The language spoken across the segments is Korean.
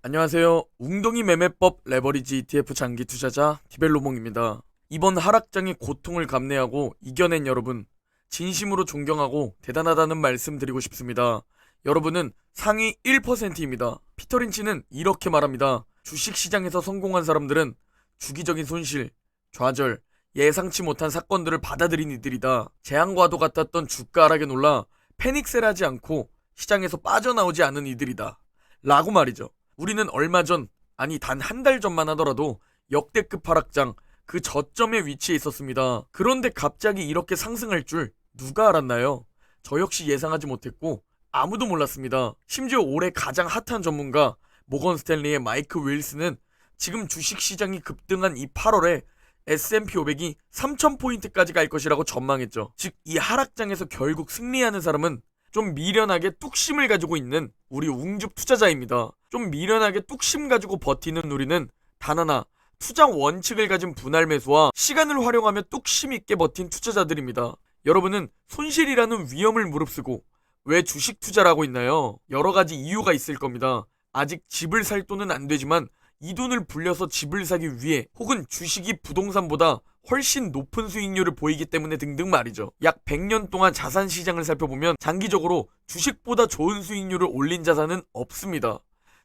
안녕하세요. 웅덩이 매매법 레버리지 ETF 장기 투자자 디벨로몽입니다. 이번 하락장의 고통을 감내하고 이겨낸 여러분, 진심으로 존경하고 대단하다는 말씀 드리고 싶습니다. 여러분은 상위 1%입니다. 피터 린치는 이렇게 말합니다. 주식시장에서 성공한 사람들은 주기적인 손실, 좌절, 예상치 못한 사건들을 받아들인 이들이다. 재앙과도 같았던 주가 하락에 놀라 패닉셀하지 않고 시장에서 빠져나오지 않은 이들이다. 라고 말이죠. 우리는 얼마 전, 아니 단 한 달 전만 하더라도 역대급 하락장 그 저점에 위치해 있었습니다. 그런데 갑자기 이렇게 상승할 줄 누가 알았나요? 저 역시 예상하지 못했고 아무도 몰랐습니다. 심지어 올해 가장 핫한 전문가 모건 스탠리의 마이크 윌슨은 지금 주식시장이 급등한 이 8월에 S&P 500이 3000포인트까지 갈 것이라고 전망했죠. 즉 이 하락장에서 결국 승리하는 사람은 좀 미련하게 뚝심을 가지고 있는 우리 웅줍 투자자입니다. 좀 미련하게 뚝심 가지고 버티는 우리는 단 하나, 투자 원칙을 가진 분할 매수와 시간을 활용하며 뚝심 있게 버틴 투자자들입니다. 여러분은 손실이라는 위험을 무릅쓰고 왜 주식 투자를 하고 있나요? 여러 가지 이유가 있을 겁니다. 아직 집을 살 돈은 안 되지만 이 돈을 불려서 집을 사기 위해, 혹은 주식이 부동산보다 훨씬 높은 수익률을 보이기 때문에 등등 말이죠. 약 100년 동안 자산 시장을 살펴보면 장기적으로 주식보다 좋은 수익률을 올린 자산은 없습니다.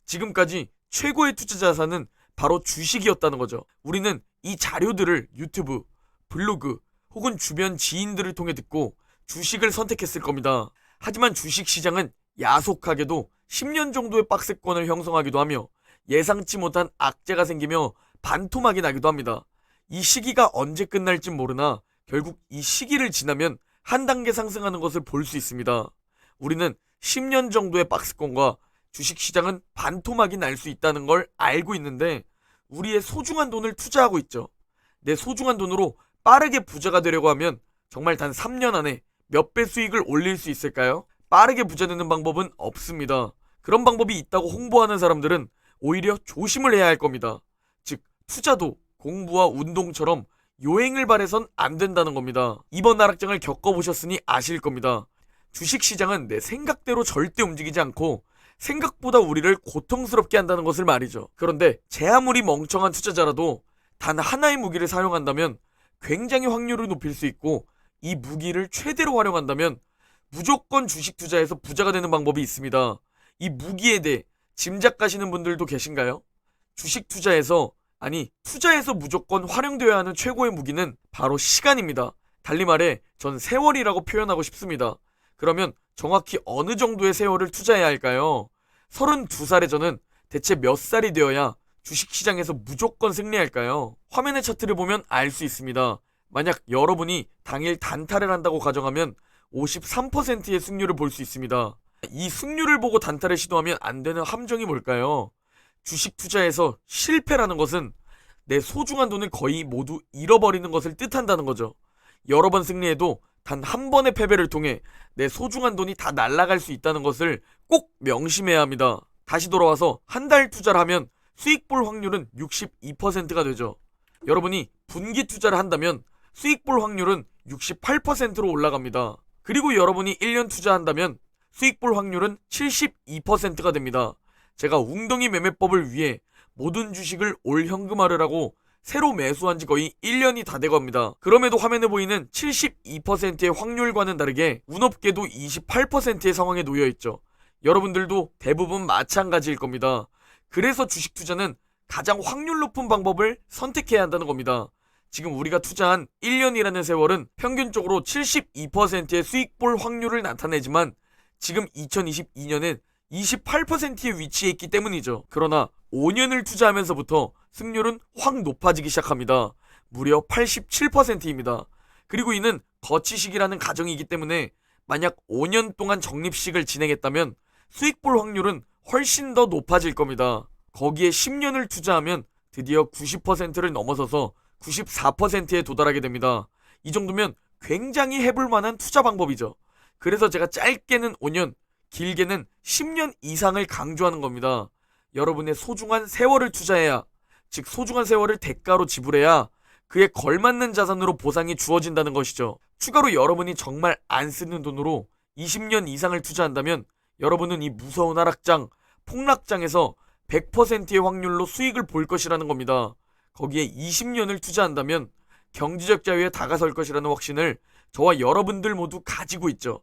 지금까지 최고의 투자 자산은 바로 주식이었다는 거죠. 우리는 이 자료들을 유튜브, 블로그 혹은 주변 지인들을 통해 듣고 주식을 선택했을 겁니다. 하지만 주식 시장은 야속하게도 10년 정도의 박스권을 형성하기도 하며 예상치 못한 악재가 생기며 반토막이 나기도 합니다. 이 시기가 언제 끝날지 모르나 결국 이 시기를 지나면 한 단계 상승하는 것을 볼 수 있습니다. 우리는 10년 정도의 박스권과 주식시장은 반토막이 날 수 있다는 걸 알고 있는데 우리의 소중한 돈을 투자하고 있죠. 내 소중한 돈으로 빠르게 부자가 되려고 하면 정말 단 3년 안에 몇 배 수익을 올릴 수 있을까요? 빠르게 부자 되는 방법은 없습니다. 그런 방법이 있다고 홍보하는 사람들은 오히려 조심을 해야 할 겁니다. 즉 투자도 공부와 운동처럼 요행을 바래선 안 된다는 겁니다. 이번 하락장을 겪어보셨으니 아실 겁니다. 주식시장은 내 생각대로 절대 움직이지 않고 생각보다 우리를 고통스럽게 한다는 것을 말이죠. 그런데 제 아무리 멍청한 투자자라도 단 하나의 무기를 사용한다면 굉장히 확률을 높일 수 있고, 이 무기를 최대로 활용한다면 무조건 주식 투자에서 부자가 되는 방법이 있습니다. 이 무기에 대해 짐작가시는 분들도 계신가요? 주식 투자에서, 아니 투자에서 무조건 활용되어야 하는 최고의 무기는 바로 시간입니다. 달리 말해 전 세월이라고 표현하고 싶습니다. 그러면 정확히 어느 정도의 세월을 투자해야 할까요? 32살의 저는 대체 몇 살이 되어야 주식시장에서 무조건 승리할까요? 화면의 차트를 보면 알 수 있습니다. 만약 여러분이 당일 단타를 한다고 가정하면 53%의 승률을 볼 수 있습니다. 이 승률을 보고 단타를 시도하면 안 되는 함정이 뭘까요? 주식 투자에서 실패라는 것은 내 소중한 돈을 거의 모두 잃어버리는 것을 뜻한다는 거죠. 여러 번 승리해도 단 한 번의 패배를 통해 내 소중한 돈이 다 날아갈 수 있다는 것을 꼭 명심해야 합니다. 다시 돌아와서 한 달 투자를 하면 수익 볼 확률은 62%가 되죠. 여러분이 분기 투자를 한다면 수익 볼 확률은 68%로 올라갑니다. 그리고 여러분이 1년 투자한다면 수익 볼 확률은 72%가 됩니다. 제가 웅덩이 매매법을 위해 모든 주식을 올 현금화를 새로 매수한 지 거의 1년이 다 돼갑니다. 그럼에도 화면에 보이는 72%의 확률과는 다르게 운 없게도 28%의 상황에 놓여있죠. 여러분들도 대부분 마찬가지일 겁니다. 그래서 주식 투자는 가장 확률 높은 방법을 선택해야 한다는 겁니다. 지금 우리가 투자한 1년이라는 세월은 평균적으로 72%의 수익 볼 확률을 나타내지만 지금 2022년엔 28%에 위치해 있기 때문이죠. 그러나 5년을 투자하면서부터 승률은 확 높아지기 시작합니다. 무려 87%입니다. 그리고 이는 거치식이라는 가정이기 때문에 만약 5년 동안 적립식을 진행했다면 수익 볼 확률은 훨씬 더 높아질 겁니다. 거기에 10년을 투자하면 드디어 90%를 넘어서서 94%에 도달하게 됩니다. 이 정도면 굉장히 해볼 만한 투자 방법이죠. 그래서 제가 짧게는 5년, 길게는 10년 이상을 강조하는 겁니다. 여러분의 소중한 세월을 투자해야, 즉 소중한 세월을 대가로 지불해야 그에 걸맞는 자산으로 보상이 주어진다는 것이죠. 추가로 여러분이 정말 안 쓰는 돈으로 20년 이상을 투자한다면 여러분은 이 무서운 하락장, 폭락장에서 100%의 확률로 수익을 볼 것이라는 겁니다. 거기에 20년을 투자한다면 경제적 자유에 다가설 것이라는 확신을 저와 여러분들 모두 가지고 있죠.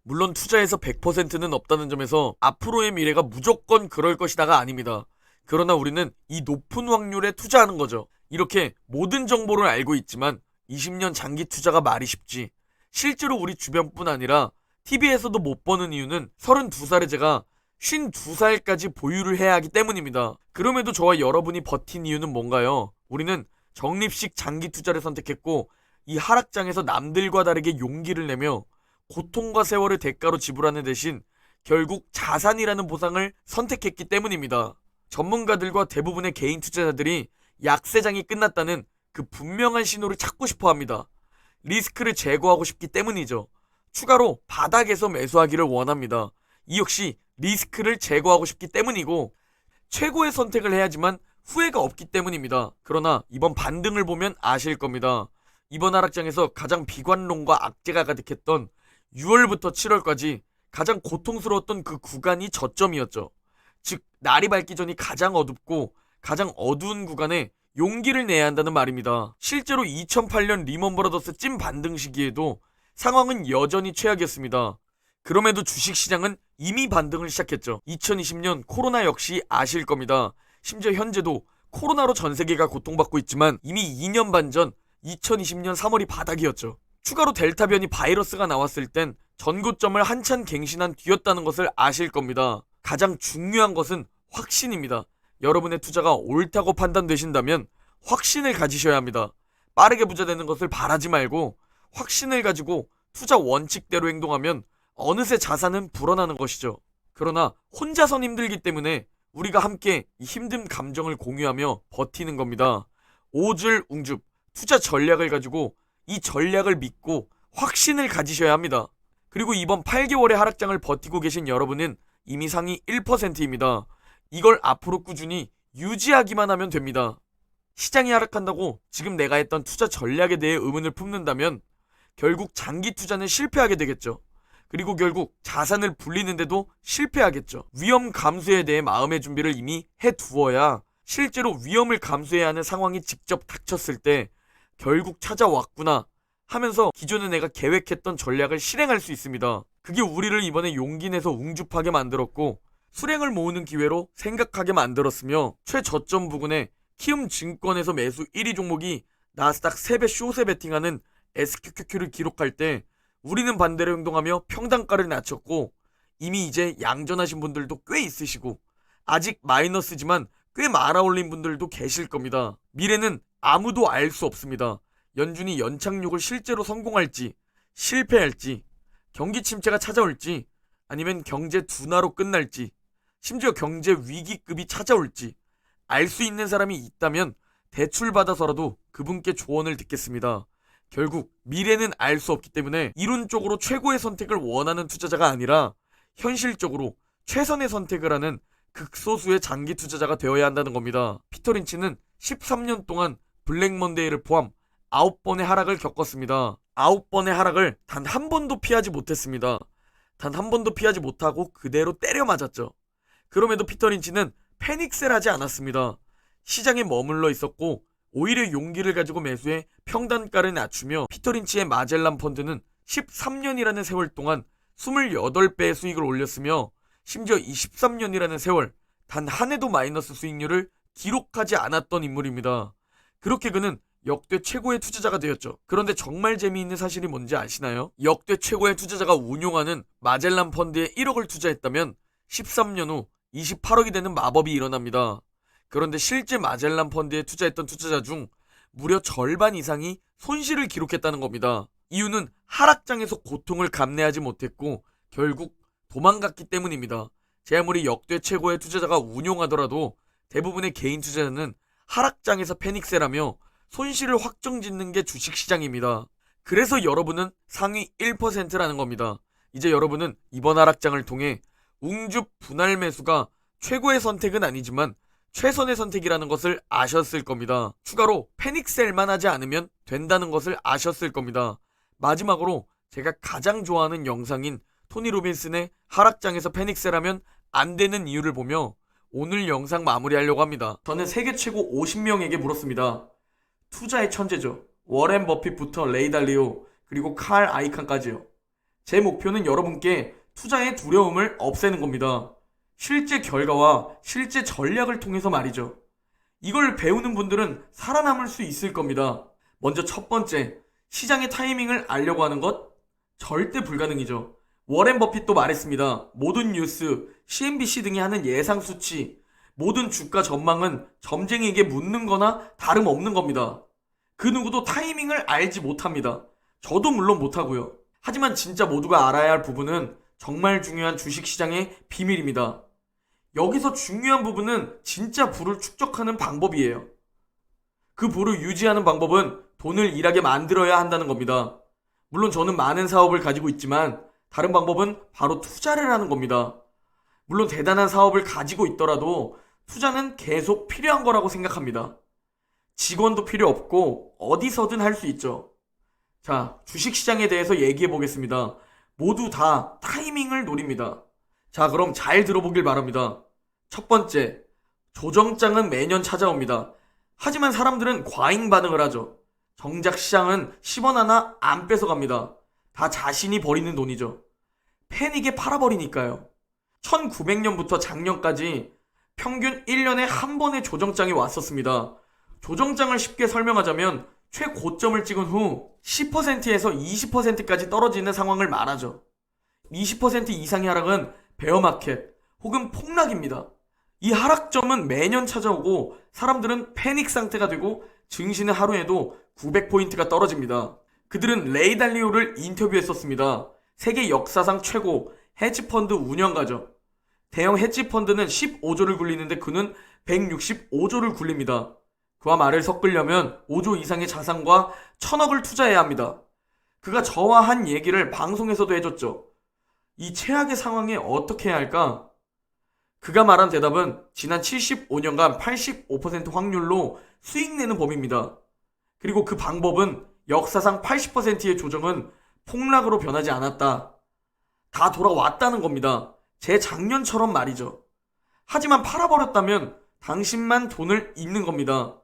물론 투자에서 100%는 없다는 점에서 앞으로의 미래가 무조건 그럴 것이다가 아닙니다. 그러나 우리는 이 높은 확률에 투자하는 거죠. 이렇게 모든 정보를 알고 있지만 20년 장기 투자가 말이 쉽지. 실제로 우리 주변뿐 아니라 TV에서도 못 보는 이유는 32살의 제가 52살까지 보유를 해야 하기 때문입니다. 그럼에도 저와 여러분이 버틴 이유는 뭔가요? 우리는 적립식 장기 투자를 선택했고 이 하락장에서 남들과 다르게 용기를 내며 고통과 세월을 대가로 지불하는 대신 결국 자산이라는 보상을 선택했기 때문입니다. 전문가들과 대부분의 개인 투자자들이 약세장이 끝났다는 그 분명한 신호를 찾고 싶어 합니다. 리스크를 제거하고 싶기 때문이죠. 추가로 바닥에서 매수하기를 원합니다. 이 역시 리스크를 제거하고 싶기 때문이고 최고의 선택을 해야지만 후회가 없기 때문입니다. 그러나 이번 반등을 보면 아실 겁니다. 이번 하락장에서 가장 비관론과 악재가 가득했던 6월부터 7월까지 가장 고통스러웠던 그 구간이 저점이었죠. 즉 날이 밝기 전이 가장 어둡고 가장 어두운 구간에 용기를 내야 한다는 말입니다. 실제로 2008년 리먼 브라더스 찐 반등 시기에도 상황은 여전히 최악이었습니다. 그럼에도 주식시장은 이미 반등을 시작했죠. 2020년 코로나 역시 아실 겁니다. 심지어 현재도 코로나로 전 세계가 고통받고 있지만 이미 2년 반 전 2020년 3월이 바닥이었죠. 추가로 델타 변이 바이러스가 나왔을 땐 전고점을 한참 갱신한 뒤였다는 것을 아실 겁니다. 가장 중요한 것은 확신입니다. 여러분의 투자가 옳다고 판단되신다면 확신을 가지셔야 합니다. 빠르게 부자 되는 것을 바라지 말고 확신을 가지고 투자 원칙대로 행동하면 어느새 자산은 불어나는 것이죠. 그러나 혼자선 힘들기 때문에 우리가 함께 이 힘든 감정을 공유하며 버티는 겁니다. 오줄웅줍 투자 전략을 가지고 이 전략을 믿고 확신을 가지셔야 합니다. 그리고 이번 8개월의 하락장을 버티고 계신 여러분은 이미 상위 1%입니다. 이걸 앞으로 꾸준히 유지하기만 하면 됩니다. 시장이 하락한다고 지금 내가 했던 투자 전략에 대해 의문을 품는다면 결국 장기 투자는 실패하게 되겠죠. 그리고 결국 자산을 불리는데도 실패하겠죠. 위험 감수에 대해 마음의 준비를 이미 해두어야 실제로 위험을 감수해야 하는 상황이 직접 닥쳤을 때 결국 찾아왔구나 하면서 기존에 내가 계획했던 전략을 실행할 수 있습니다. 그게 우리를 이번에 용기 내서 웅줍하게 만들었고 수량을 모으는 기회로 생각하게 만들었으며 최저점 부근에 키움증권에서 매수 1위 종목이 나스닥 3배 숏에 베팅하는 SQQQ를 기록할 때 우리는 반대로 행동하며 평단가를 낮췄고 이미 이제 양전하신 분들도 꽤 있으시고 아직 마이너스지만 꽤 말아올린 분들도 계실 겁니다. 미래는 아무도 알 수 없습니다. 연준이 연착륙을 실제로 성공할지 실패할지 경기 침체가 찾아올지 아니면 경제 둔화로 끝날지 심지어 경제 위기급이 찾아올지 알 수 있는 사람이 있다면 대출받아서라도 그분께 조언을 듣겠습니다. 결국 미래는 알 수 없기 때문에 이론적으로 최고의 선택을 원하는 투자자가 아니라 현실적으로 최선의 선택을 하는 극소수의 장기 투자자가 되어야 한다는 겁니다. 피터 린치는 13년 동안 블랙먼데이를 포함 9번의 하락을 겪었습니다. 9번의 하락을 단 한 번도 피하지 못했습니다. 단 한 번도 피하지 못하고 그대로 때려 맞았죠. 그럼에도 피터 린치는 패닉셀 하지 않았습니다. 시장에 머물러 있었고 오히려 용기를 가지고 매수해 평단가를 낮추며 피터 린치의 마젤란 펀드는 13년이라는 세월 동안 28배의 수익을 올렸으며 심지어 23년이라는 세월 단 한 해도 마이너스 수익률을 기록하지 않았던 인물입니다. 그렇게 그는 역대 최고의 투자자가 되었죠. 그런데 정말 재미있는 사실이 뭔지 아시나요? 역대 최고의 투자자가 운용하는 마젤란 펀드에 1억을 투자했다면 13년 후 28억이 되는 마법이 일어납니다. 그런데 실제 마젤란 펀드에 투자했던 투자자 중 무려 절반 이상이 손실을 기록했다는 겁니다. 이유는 하락장에서 고통을 감내하지 못했고 결국 도망갔기 때문입니다. 제 아무리 역대 최고의 투자자가 운용하더라도 대부분의 개인 투자자는 하락장에서 패닉셀하며 손실을 확정짓는 게 주식시장입니다. 그래서 여러분은 상위 1%라는 겁니다. 이제 여러분은 이번 하락장을 통해 웅줍 분할 매수가 최고의 선택은 아니지만 최선의 선택이라는 것을 아셨을 겁니다. 추가로 패닉셀만 하지 않으면 된다는 것을 아셨을 겁니다. 마지막으로 제가 가장 좋아하는 영상인 토니 로빈슨의 하락장에서 패닉셀하면 안 되는 이유를 보며 오늘 영상 마무리하려고 합니다. 저는 세계 최고 50명에게 물었습니다. 투자의 천재죠. 워렌 버핏부터 레이 달리오 그리고 칼 아이칸까지요. 제 목표는 여러분께 투자의 두려움을 없애는 겁니다. 실제 결과와 실제 전략을 통해서 말이죠. 이걸 배우는 분들은 살아남을 수 있을 겁니다. 먼저 첫 번째, 시장의 타이밍을 알려고 하는 것? 절대 불가능이죠. 워렌 버핏도 말했습니다. 모든 뉴스, CNBC 등이 하는 예상 수치, 모든 주가 전망은 점쟁이에게 묻는 거나 다름없는 겁니다. 그 누구도 타이밍을 알지 못합니다. 저도 물론 못하고요. 하지만 진짜 모두가 알아야 할 부분은 정말 중요한 주식시장의 비밀입니다. 여기서 중요한 부분은 진짜 부를 축적하는 방법이에요. 그 부를 유지하는 방법은 돈을 일하게 만들어야 한다는 겁니다. 물론 저는 많은 사업을 가지고 있지만 다른 방법은 바로 투자를 하는 겁니다. 물론 대단한 사업을 가지고 있더라도 투자는 계속 필요한 거라고 생각합니다. 직원도 필요 없고 어디서든 할 수 있죠. 자, 주식시장에 대해서 얘기해 보겠습니다. 모두 다 타이밍을 노립니다. 자, 그럼 잘 들어보길 바랍니다. 첫 번째, 조정장은 매년 찾아옵니다. 하지만 사람들은 과잉 반응을 하죠. 정작 시장은 10원 하나 안 뺏어갑니다. 다 자신이 버리는 돈이죠. 패닉에 팔아버리니까요. 1900년부터 작년까지 평균 1년에 한 번의 조정장이 왔었습니다. 조정장을 쉽게 설명하자면 최고점을 찍은 후 10%에서 20%까지 떨어지는 상황을 말하죠. 20% 이상의 하락은 베어마켓 혹은 폭락입니다. 이 하락점은 매년 찾아오고 사람들은 패닉 상태가 되고 증시는 하루에도 900포인트가 떨어집니다. 그들은 레이 달리오를 인터뷰했었습니다. 세계 역사상 최고 헤지펀드 운영가죠. 대형 헤지펀드는 15조를 굴리는데 그는 165조를 굴립니다. 그와 말을 섞으려면 5조 이상의 자산과 1000억을 투자해야 합니다. 그가 저와 한 얘기를 방송에서도 해줬죠. 이 최악의 상황에 어떻게 해야 할까? 그가 말한 대답은 지난 75년간 85% 확률로 수익 내는 법입니다. 그리고 그 방법은 역사상 80%의 조정은 폭락으로 변하지 않았다. 다 돌아왔다는 겁니다. 제 작년처럼 말이죠. 하지만 팔아버렸다면 당신만 돈을 잃는 겁니다.